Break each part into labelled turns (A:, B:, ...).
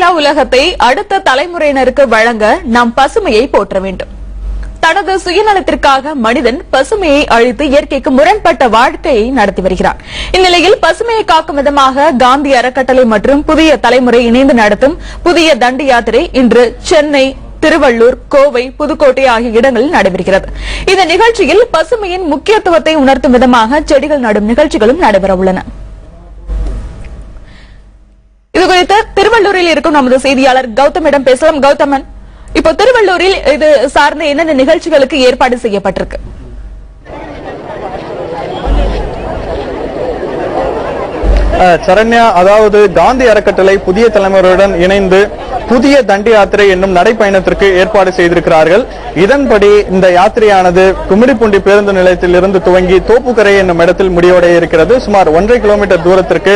A: மாசில்லா உலகத்தை அடுத்த தலைமுறையினருக்கு வழங்க நாம் பசுமையை போற்ற வேண்டும். தனது சுயநலத்திற்காக மனிதன் பசுமையை அழித்து இயற்கைக்கு முரண்பட்ட வாழ்க்கையை நடத்தி வருகிறார். இந்நிலையில் பசுமையை காக்கும் விதமாக காந்தி அறக்கட்டளை மற்றும் புதிய தலைமுறை இணைந்து நடத்தும் புதிய தண்டி யாத்திரை இன்று சென்னை, திருவள்ளூர், கோவை, புதுக்கோட்டை ஆகிய இடங்களில் நடைபெறுகிறது. இந்த நிகழ்ச்சியில் பசுமையின் முக்கியத்துவத்தை உணர்த்தும் விதமாக செடிகள் நடும் நிகழ்ச்சிகளும் நடைபெறவுள்ளன. இதுகுறித்து திருவள்ளூரில் இருக்கும் நமது செய்தியாளர் கௌதமிடம் பேசலாம். கௌதமன், இப்போ திருவள்ளூரில் இது சார்ந்த என்னென்ன நிகழ்ச்சிகளுக்கு ஏற்பாடு செய்யப்பட்டிருக்கு?
B: சரண்யா, அதாவது காந்தி அறக்கட்டளை புதிய தலைமுறையுடன் இணைந்து புதிய தண்டி யாத்திரை என்னும் நடைப்பயணத்திற்கு ஏற்பாடு செய்திருக்கிறார்கள். இதன்படி இந்த யாத்திரையானது கும்மிடிப்பூண்டி பேருந்து நிலையத்தில் இருந்து துவங்கி தோப்புக்கரை என்னும் இடத்தில் முடிவடைய இருக்கிறது. சுமார் 1.5 கிலோமீட்டர் தூரத்திற்கு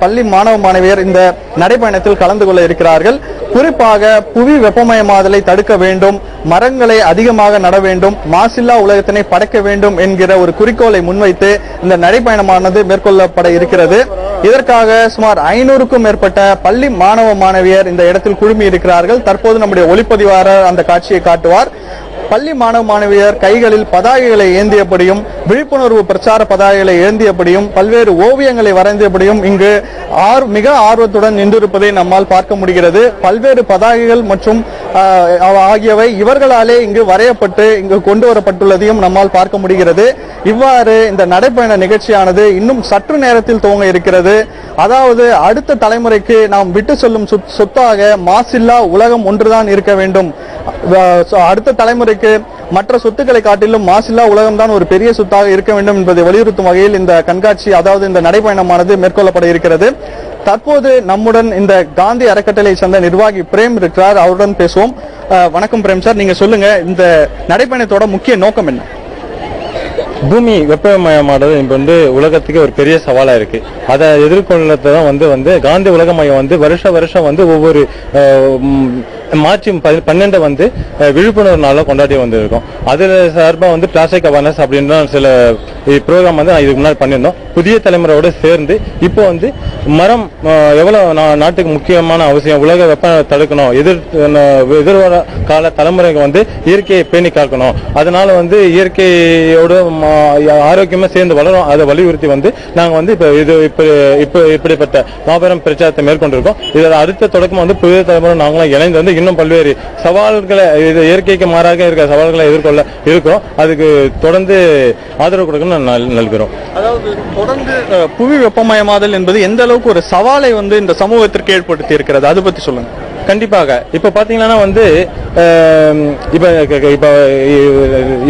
B: பள்ளி மாணவ மாணவியர் இந்த நடைப்பயணத்தில் கலந்து கொள்ள இருக்கிறார்கள். குறிப்பாக புவி வெப்பமயமாதலை தடுக்க வேண்டும், மரங்களை அதிகமாக நட வேண்டும், மாசில்லா உலகத்தினை படைக்க வேண்டும் என்கிற ஒரு குறிக்கோளை முன்வைத்து இந்த நடைப்பயணமானது மேற்கொள்ளப்பட இருக்கிறது. இதற்காக சுமார் 500க்கும் மேற்பட்ட பள்ளி மாணவ மாணவியர் இந்த இடத்தில் குழுமி இருக்கிறார்கள். தற்போது நம்முடைய ஒளிப்பதிவாளர் அந்த காட்சியை காட்டுவார். பள்ளி மாணவ மாணவியர் கைகளில் பதாகைகளை ஏந்தியபடியும், விழிப்புணர்வு பிரச்சார பதாகைகளை ஏந்தியபடியும், பல்வேறு ஓவியங்களை வரைந்தபடியும் இங்கு மிக ஆர்வத்துடன் நின்றிருப்பதை நம்மால் பார்க்க முடிகிறது. பல்வேறு பதாகைகள் மற்றும் ஆகியவை இவர்களாலே இங்கு வரையப்பட்டு இங்கு கொண்டு வரப்பட்டுள்ளதையும் நம்மால் பார்க்க முடிகிறது. இவ்வாறு இந்த நடைப்பயண நிகழ்ச்சியானது இன்னும் சற்று நேரத்தில் துவங்க இருக்கிறது. அதாவது அடுத்த தலைமுறைக்கு நாம் விட்டு சொல்லும் சொத்தாக மாசில்லா உலகம் ஒன்றுதான் இருக்க வேண்டும். அடுத்த தலைமுறைக்கு மற்ற சொத்துக்களை காட்டிலும் மாசில்லா உலகம் தான் ஒரு பெரிய சொத்தாக இருக்க வேண்டும் என்பதை வலியுறுத்தும் வகையில் இந்த கண்காட்சி, அதாவது இந்த நடைப்பயணமானது மேற்கொள்ளப்பட இருக்கிறது. தற்போது நம்முடன் இந்த காந்தி அறக்கட்டளை சேர்ந்த நிர்வாகி பிரேம் இருக்கிறார். அவருடன் பேசுவோம். வணக்கம் பிரேம் சார், நீங்க சொல்லுங்க, இந்த நடைப்பயணத்தோட முக்கிய நோக்கம் என்ன?
C: பூமி வெப்பமயமானது இப்ப உலகத்துக்கு ஒரு பெரிய சவாலா இருக்கு. அதை எதிர்கொள்ளதான் காந்தி உலக மையம் வருஷம் ஒவ்வொரு மார்ச் 12 விழிப்புணர்வு நாள கொண்டாடி வந்திருக்கோம். அதுல சார்பா பிளாஸ்டிக் அவேர்னஸ் அப்படின்ற சில ப்ரோக்ராம் இதுக்கு முன்னாடி பண்ணியிருந்தோம். புதிய தலைமுறையோட சேர்ந்து இப்போ மரம் எவ்வளவு நாட்டுக்கு முக்கியமான அவசியம், உலக வெப்ப தடுக்கணும், எதிர்வர கால தலைமுறைக்கு இயற்கையை பேணி காக்கணும், அதனால இயற்கையோட ஆரோக்கியமா சேர்ந்து வளரும், அதை வலியுறுத்தி நாங்க இப்படிப்பட்ட மாபெரும் பிரச்சாரத்தை மேற்கொண்டிருக்கோம். இதோட அடுத்த தொடக்கம் புதிய தலைமுறை நாங்களும் இணைந்து இன்னும் பல்வேறு சவால்களை, இயற்கைக்கு மாறாக இருக்கிற சவால்களை எதிர்கொள்ள இருக்கிறோம். அதுக்கு தொடர்ந்து ஆதரவு கொடுக்கணும் நல்கிறோம்.
B: அதாவது தொடர்ந்து புவி வெப்பமயமாதல் என்பது எந்த அளவுக்கு ஒரு சவாலை இந்த சமூகத்திற்கு ஏற்படுத்தி இருக்கிறது, அதை பத்தி சொல்லுங்க.
C: கண்டிப்பாக இப்ப பாத்தீங்கன்னா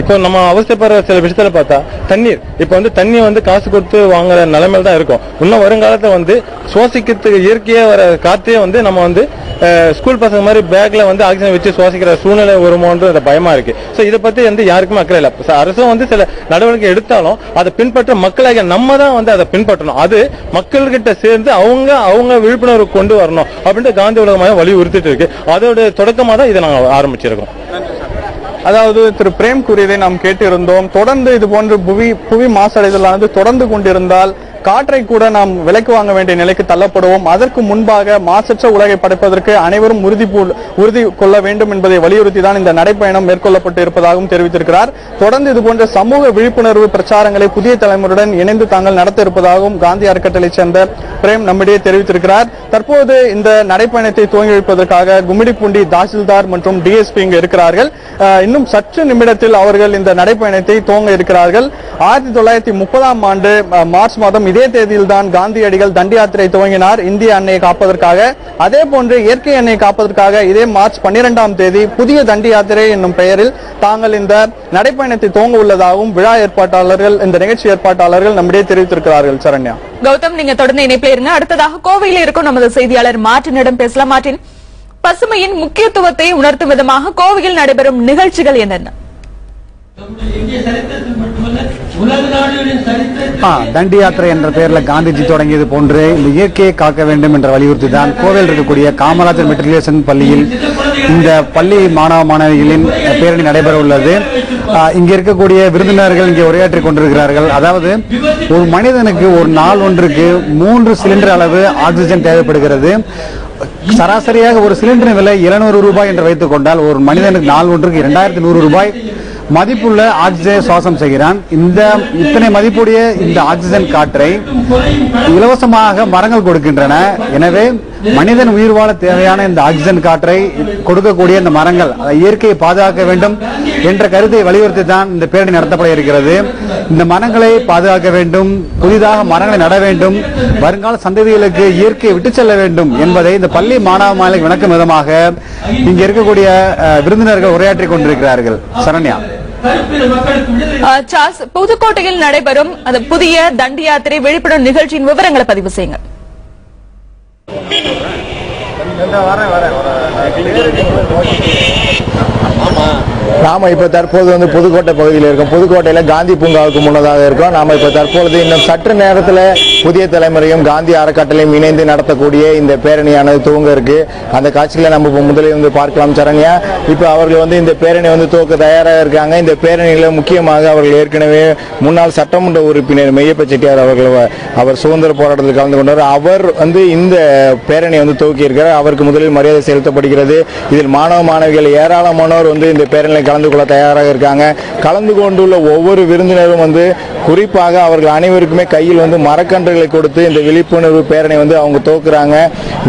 C: இப்ப நம்ம அவசியப்படுற சில விஷயத்துல பார்த்தா தண்ணீர், இப்ப தண்ணி காசு கொடுத்து வாங்குற நிலைமையில தான் இருக்கும். இன்னும் வருங்காலத்துல சுவாசிக்கிறதுக்கு இயற்கையா வர காற்றே நம்ம ஸ்கூல் பசங்க மாதிரி பேக்ல ஆக்சிஜன் வச்சு சுவாசிக்கிற சூழ்நிலை வருமோன்ற பயமா இருக்கு. சோ இதை பத்தி யாருக்குமே அக்கறை இல்ல. அரசும் சில நடவடிக்கை எடுத்தாலும் அதை பின்பற்ற மக்களாக நம்ம தான் அதை பின்பற்றணும். அது மக்கள்கிட்ட சேர்ந்து அவங்க விழிப்புணர்வு கொண்டு வரணும் அப்படின்ட்டு காந்தி உலக மையம் வலியுறுத்திட்டு இருக்கு. அதோட தொடக்கமா தான் இதை நாங்க ஆரம்பிச்சிருக்கோம்.
B: அதாவது திரு பிரேம் கூறியதை நாம் கேட்டிருந்தோம். தொடர்ந்து இது போன்ற புவி மாசடைதலானது தொடர்ந்து கொண்டிருந்தால் காற்றை கூட நாம் விலைக்கு வாங்க வேண்டிய நிலைக்கு தள்ளப்படுவோம். அதற்கு முன்பாக மாசற்ற உலகை படைப்பதற்கு அனைவரும் உறுதி கொள்ள வேண்டும் என்பதை வலியுறுத்தி தான் இந்த நடைப்பயணம் மேற்கொள்ளப்பட்டு இருப்பதாகவும் தெரிவித்திருக்கிறார். தொடர்ந்து இதுபோன்ற சமூக விழிப்புணர்வு பிரச்சாரங்களை புதிய தலைமுறையுடன் இணைந்து தாங்கள் நடத்த இருப்பதாகவும் காந்தி அறக்கட்டளை சேர்ந்த பிரேம் நம்மிடையே தெரிவித்திருக்கிறார். தற்போது இந்த நடைப்பயணத்தை துவங்கி வைப்பதற்காக கும்மிடிப்பூண்டி தாசில்தார் மற்றும் டிஎஸ்பி இங்கு இருக்கிறார்கள். இன்னும் சற்று நிமிடத்தில் அவர்கள் இந்த நடைப்பயணத்தை துவங்க இருக்கிறார்கள். 1930ஆம் ஆண்டு மார்ச் மாதம் இதே தேதியில் தான் காந்தியடிகள் தண்டி யாத்திரை துவங்கினார் இந்திய அன்னையை காப்பதற்காக. அதே போன்று இயற்கை அன்னையை காப்பதற்காக இதே மார்ச் 12ஆம் தேதி புதிய தண்டி யாத்திரை என்னும் பெயரில் தாங்கள் இந்த நடைப்பயணத்தை துவங்க உள்ளதாகவும் விழா ஏற்பாட்டாளர்கள், இந்த நிகழ்ச்சி ஏற்பாட்டாளர்கள் நம்மிடையே தெரிவித்திருக்கிறார்கள். சரண்யா,
A: கௌதம், நீங்க தொடர்ந்து இணைப்பில் இருங்க. அடுத்ததாக கோவையில் இருக்கும் நமது செய்தியாளர் மார்ட்டினிடம் பேசலாம். மார்ட்டின், பசுமையின் முக்கியத்துவத்தை உணர்த்தும் விதமாக கோவையில் நடைபெறும் நிகழ்ச்சிகள் என்னென்ன?
D: தண்டி யாத்திரை என்ற பெயரில் காந்திஜி தொடங்கியது போன்று இந்த இயற்கையை காக்க வேண்டும் என்ற வலியுறுத்தி தான் கோவையில் இருக்கக்கூடிய காமராஜர் மெட்ரிகுலேஷன் பள்ளியில் இந்த பள்ளி மாணவ மாணவிகளின் பேரணி நடைபெற உள்ளது. இங்க இருக்கக்கூடிய விருந்தினர்கள் இங்கே உரையாற்றிக் கொண்டிருக்கிறார்கள். அதாவது ஒரு மனிதனுக்கு ஒரு நாள் ஒன்றுக்கு 3 சிலிண்டர் அளவு ஆக்சிஜன் தேவைப்படுகிறது. சராசரியாக ஒரு சிலிண்டரின் விலை 700 ரூபாய் என்று வைத்துக் கொண்டால் ஒரு மனிதனுக்கு நாள் ஒன்றுக்கு 2100 ரூபாய் மதிப்புள்ள ஆக்சிஜனை சுவாசம் செய்கிறான். இத்தனை மதிப்புடைய இந்த ஆக்சிஜன் காற்றை இலவசமாக மரங்கள் கொடுக்கின்றன. எனவே மனிதன் உயிர் வாழ தேவையான இந்த ஆக்சிஜன் காற்றை கொடுக்கக்கூடிய இந்த மரங்கள் இயற்கையை பாதுகாக்க வேண்டும் என்ற கருத்தை வலியுறுத்தி தான் இந்த பேரணி நடத்தப்பட இருக்கிறது. இந்த மரங்களை பாதுகாக்க வேண்டும், புதிதாக மரங்களை நட வேண்டும், வருங்கால சந்ததிகளுக்கு இயற்கையை விட்டு செல்ல வேண்டும் என்பதை இந்த பள்ளி மாணவ மாணவிகள் விளக்கும் விதமாக இங்க இருக்கக்கூடிய விருந்தினர்கள் உரையாற்றிக் கொண்டிருக்கிறார்கள். சரண்யா.
A: புதுக்கோட்டையில் நடைபெறும் அந்த புதிய தண்டி யாத்திரை விழிப்புணர்வு நிகழ்ச்சியின் விவரங்களை பதிவு செய்யுங்க.
E: நாம இப்ப தற்போது புதுக்கோட்டை பகுதியில் இருக்கோம். புதுக்கோட்டையில காந்தி பூங்காவுக்கு முன்னதாக இருக்கோம். நாம இப்ப தற்பொழுது இன்னும் சற்று நேரத்தில் புதிய தலைமுறையும் காந்தி அறக்கட்டளையும் இணைந்து நடத்தக்கூடிய இந்த பேரணியானது துவங்க இருக்கு. அந்த காட்சிகளை நம்ம முதலில் பார்க்கலாம். சரண்யா, இப்ப அவர்கள் இந்த பேரணி துவக்க தயாராக இருக்காங்க. இந்த பேரணியில முக்கியமாக அவர்கள் ஏற்கனவே முன்னாள் சட்டமன்ற உறுப்பினர் மெய்யப்ப செட்டியார் அவர் சுதந்திர போராட்டத்தில் கலந்து கொண்டார். அவர் இந்த பேரணி துவக்கி இருக்கிறார். அவருக்கு முதலில் மரியாதை செலுத்தப்படுகிறது. இதில் மாணவ மாணவிகள் ஏராளமானோர் இந்த பேரணியில் கலந்து கொள்ள தயாராக இருக்காங்க. கலந்து கொண்டுள்ள ஒவ்வொரு விருந்தினரும் குறிப்பாக அவர்கள் அனைவருக்குமே கையில் மரக்கன்றுகளை கொடுத்து இந்த விழிப்புணர்வு பேரணி அவங்க துவக்குறாங்க.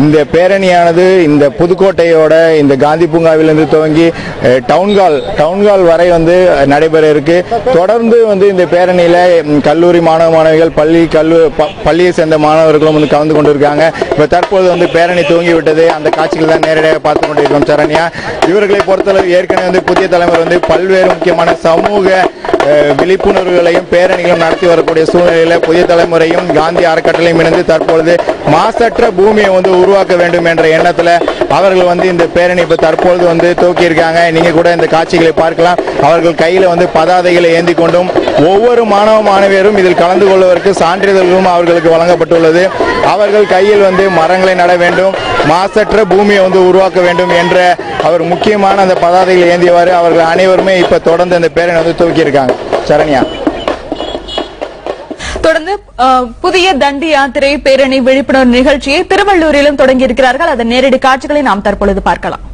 E: இந்த பேரணியானது இந்த புதுக்கோட்டையோட இந்த காந்தி பூங்காவிலிருந்து துவங்கி டவுன்கால் வரை நடைபெற இருக்கு. தொடர்ந்து இந்த பேரணியில கல்லூரி மாணவ மாணவிகள் பள்ளியை சேர்ந்த மாணவர்களும் கலந்து கொண்டிருக்காங்க. இப்ப தற்போது பேரணி துவங்கி விட்டது. அந்த காட்சிகள் தான் நேரடியாக பார்த்துக் கொண்டிருக்கிறோம். சரண்யா, இவர்களை பொறுத்தளவு ஏற்கனவே புதிய தலைமுறை பல்வேறு முக்கியமான சமூக விழிப்புணர்வுகளையும் பேரணிகளும் நடத்தி வரக்கூடிய சூழ்நிலையில புதிய தலைமுறையும் காந்தி அறக்கட்டளையும் இணைந்து தற்பொழுது மாசற்ற பூமியை உருவாக்க வேண்டும் என்ற எண்ணத்துல அவர்கள் இந்த பேரணி இப்ப தற்பொழுது துவக்கி இருக்காங்க. நீங்க கூட இந்த காட்சிகளை பார்க்கலாம். அவர்கள் கையில பதாதைகளை ஏந்தி கொண்டும் ஒவ்வொரு மாணவ மாணவியரும் இதில் கலந்து கொள்வதற்கு சான்றிதழ்களும் அவர்களுக்கு வழங்கப்பட்டுள்ளது. அவர்கள் கையில் மரங்களை நட வேண்டும், மாசற்ற பூமியை உருவாக்க வேண்டும் என்ற அவர் முக்கியமான அந்த பதாதைகளை ஏந்தியவாறு அவர்கள் அனைவருமே இப்ப தொடர்ந்து இந்த பேரணி துவக்கி இருக்காங்க. சரண்யா.
A: தொடர்ந்து புதிய தண்டி யாத்திரை பேரணி விழிப்புணர்வு நிகழ்ச்சியை திருவள்ளூரிலும் தொடங்கி இருக்கிறார்கள். அதன் நேரடி காட்சிகளை நாம் தற்பொழுது பார்க்கலாம்.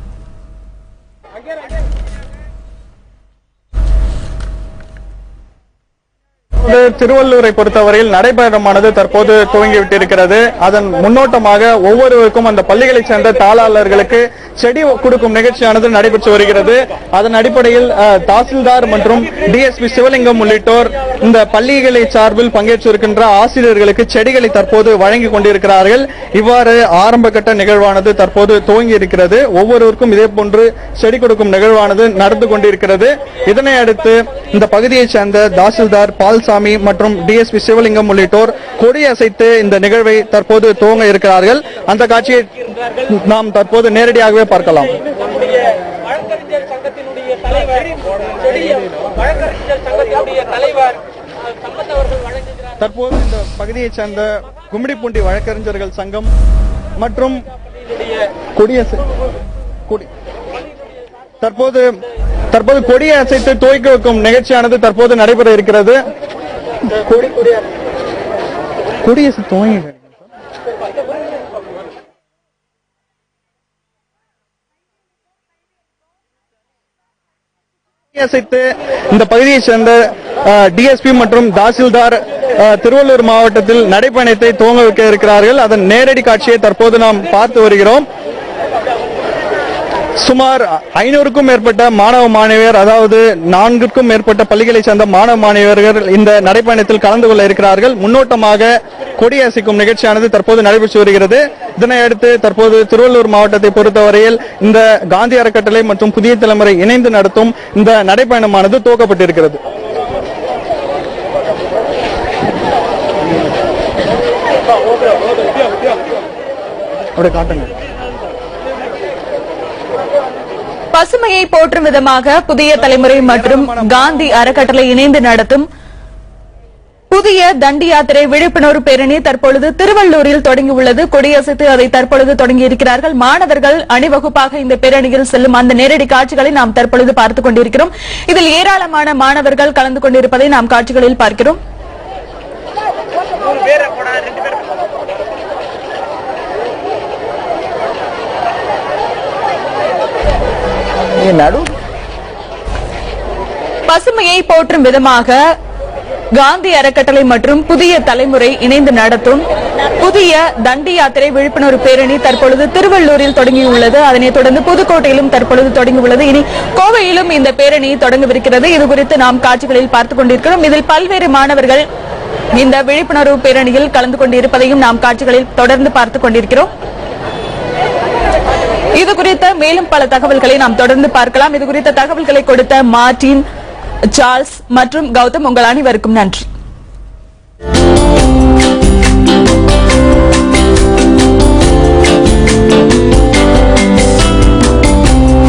B: திருவள்ளூரை பொறுத்தவரையில் நடைபயணமானது தற்போது துவங்கிவிட்டிருக்கிறது. அதன் முன்னோட்டமாக ஒவ்வொருவருக்கும் அந்த பள்ளிகளை சேர்ந்த தாளாளர்களுக்கு செடி கொடுக்கும் நிகழ்ச்சியானது நடைபெற்று வருகிறது. அதன் அடிப்படையில் தாசில்தார் மற்றும் டிஎஸ்பி சிவலிங்கம் உள்ளிட்டோர் இந்த பள்ளிகளை சார்பில் பங்கேற்றிருக்கின்ற ஆசிரியர்களுக்கு செடிகளை தற்போது வழங்கி கொண்டிருக்கிறார்கள். இவ்வாறு ஆரம்ப கட்ட நிகழ்வானது தற்போது துவங்கி இருக்கிறது. ஒவ்வொருவருக்கும் இதே போன்று செடி கொடுக்கும் நிகழ்வானது நடந்து கொண்டிருக்கிறது. இதனை அடுத்து இந்த பகுதியைச் சேர்ந்த தாசில்தார் பால்சாமி மற்றும் டிஎஸ்பி சிவலிங்கம் உள்ளிட்டோர் கொடியசைத்து இந்த நிகழ்வை தற்போது துவங்க இருக்கிறார்கள். அந்த காட்சியை நாம் தற்போது நேரடியாகவே பார்க்கலாம். தற்போது இந்த பகுதியைச் சேர்ந்த கும்மிடிப்பூண்டி வழக்கறிஞர்கள் சங்கம் மற்றும் தற்போது கொடியை அசைத்து துவக்கி வைக்கும் நிகழ்ச்சியானது தற்போது நடைபெற இருக்கிறது. கொடியசை துவங்கி அசைத்து இந்த பகுதியை சேர்ந்த டிஎஸ்பி மற்றும் தாசில்தார் திருவள்ளூர் மாவட்டத்தில் நடைபயணத்தை துவங்க வைக்க இருக்கிறார்கள். அதன் நேரடி காட்சியை தற்போது நாம் பார்த்து வருகிறோம். சுமார் 500க்கும் மேற்பட்ட மாணவ மாணவியர், அதாவது 4க்கும் மேற்பட்ட பள்ளிகளை சேர்ந்த மாணவ மாணவியர்கள் இந்த நடைபயணத்தில் கலந்து கொள்ள இருக்கிறார்கள். முன்னோட்டமாக கொடியசைக்கும் நிகழ்ச்சியானது தற்போது நடைபெற்று வருகிறது. இதனையடுத்து தற்போது திருவள்ளூர் மாவட்டத்தை பொறுத்தவரையில் இந்த காந்தி அறக்கட்டளை மற்றும் புதிய தலைமுறை இணைந்து நடத்தும் இந்த நடைபயணமானது துவக்கப்பட்டிருக்கிறது.
A: பசுமையை போற்றும் விதமாக புதிய தலைமுறை மற்றும் காந்தி அறக்கட்டளை இணைந்து நடத்தும் புதிய தண்டி யாத்திரை விழிப்புணர்வு பேரணி தற்பொழுது திருவள்ளூரில் தொடங்கியுள்ளது. கொடியசைத்து அதை தற்பொழுது தொடங்கியிருக்கிறார்கள். மாணவர்கள் அணிவகுப்பாக இந்த பேரணியில் செல்லும் அந்த நேரடி காட்சிகளை நாம் தற்பொழுது பார்த்துக் கொண்டிருக்கிறோம். இதில் ஏராளமான மாணவர்கள் கலந்து கொண்டிருப்பதை நாம் காட்சிகளில் பார்க்கிறோம். பசுமையை போற்றும் விதமாக காந்தி அறக்கட்டளை மற்றும் புதிய தலைமுறை இணைந்து நடத்தும் புதிய தண்டி யாத்திரை விழிப்புணர்வு பேரணி தற்பொழுது திருவள்ளூரில் தொடங்கியுள்ளது. அதனைத் தொடர்ந்து புதுக்கோட்டையிலும் தற்பொழுது தொடங்கியுள்ளது. இனி கோவையிலும் இந்த பேரணி தொடங்கவிருக்கிறது. இது குறித்து நாம் காட்சிகளில் பார்த்துக் கொண்டிருக்கிறோம். இதில் பல்வேறு மாணவர்கள் இந்த விழிப்புணர்வு பேரணியில் கலந்து கொண்டிருப்பதையும் நாம் காட்சிகளில் தொடர்ந்து பார்த்துக் கொண்டிருக்கிறோம். இது குறித்த மேலும் பல தகவல்களை நாம் தொடர்ந்து பார்க்கலாம். இது குறித்த தகவல்களை கொடுத்த மார்டின், சார்ல்ஸ் மற்றும் கௌதம், உங்கள் அனைவருக்கும் நன்றி.